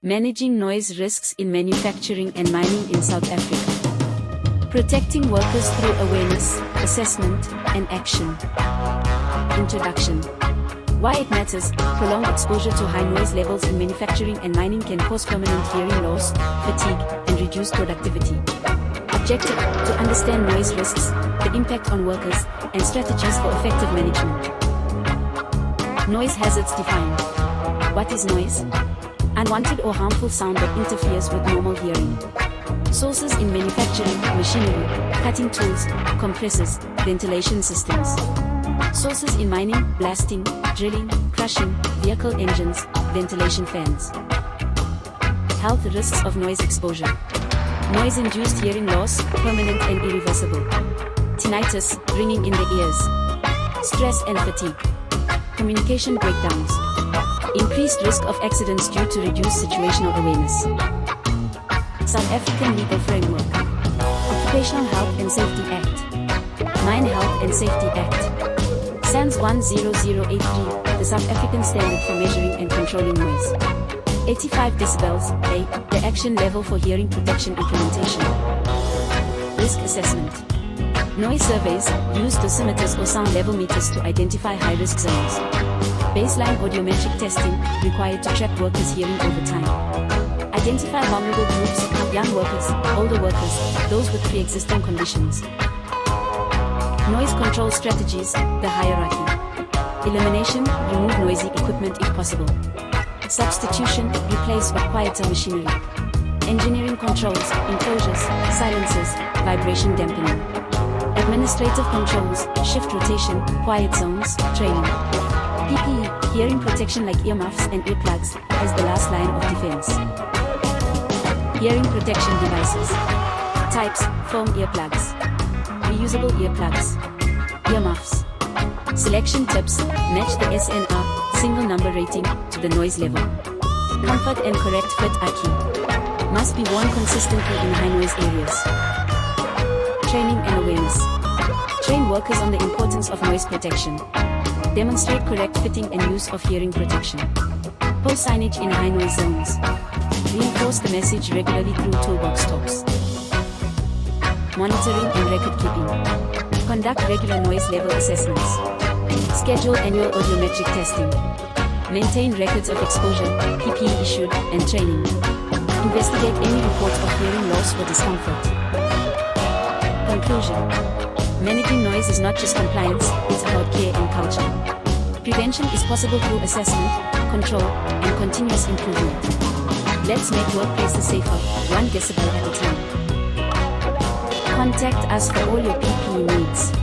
Managing noise risks in manufacturing and mining in South Africa. Protecting workers through awareness, assessment, and action. Introduction. Why it matters. Prolonged exposure to high noise levels in manufacturing and mining can cause permanent hearing loss, fatigue, and reduced productivity. Objective: to understand noise risks, the impact on workers, and strategies for effective management. Noise hazards defined. What is noise? Unwanted or harmful sound that interferes with normal hearing. Sources in manufacturing, machinery, cutting tools, compressors, ventilation systems. Sources in mining, blasting, drilling, crushing, vehicle engines, ventilation fans. Health risks of noise exposure. Noise-induced hearing loss, permanent and irreversible. Tinnitus, ringing in the ears. Stress and fatigue. Communication breakdowns. Increased risk of accidents due to reduced situational awareness. South African Legal Framework. Occupational Health and Safety Act. Mine Health and Safety Act. SANS 10083, the South African standard for measuring and controlling noise. 85 decibels, A, the action level for hearing protection implementation. Risk assessment. Noise surveys use dosimeters or sound level meters to identify high-risk zones. Baseline audiometric testing required to track workers' hearing over time. Identify vulnerable groups: young workers, older workers, those with pre-existing conditions. Noise control strategies, the hierarchy. Elimination, remove noisy equipment if possible. Substitution, replace with quieter machinery. Engineering controls, enclosures, silencers, vibration dampening. Administrative controls, shift rotation, quiet zones, training. PPE, hearing protection like earmuffs and earplugs, as the last line of defense. Hearing protection devices. Types: foam earplugs, reusable earplugs, earmuffs. Selection tips: match the SNR, single number rating, to the noise level. Comfort and correct fit are key. Must be worn consistently in high noise areas. Training and awareness. Train workers on the importance of noise protection. Demonstrate correct fitting and use of hearing protection. Post signage in high noise zones. Reinforce the message regularly through toolbox talks. Monitoring and record keeping. Conduct regular noise level assessments. Schedule annual audiometric testing. Maintain records of exposure, PPE issued, and training. Investigate any reports of hearing loss or discomfort. Conclusion. Managing noise is not just compliance, it's about care and culture. Prevention is possible through assessment, control, and continuous improvement. Let's make workplaces safer, 1 decibel at a time. Contact us for all your PPE needs.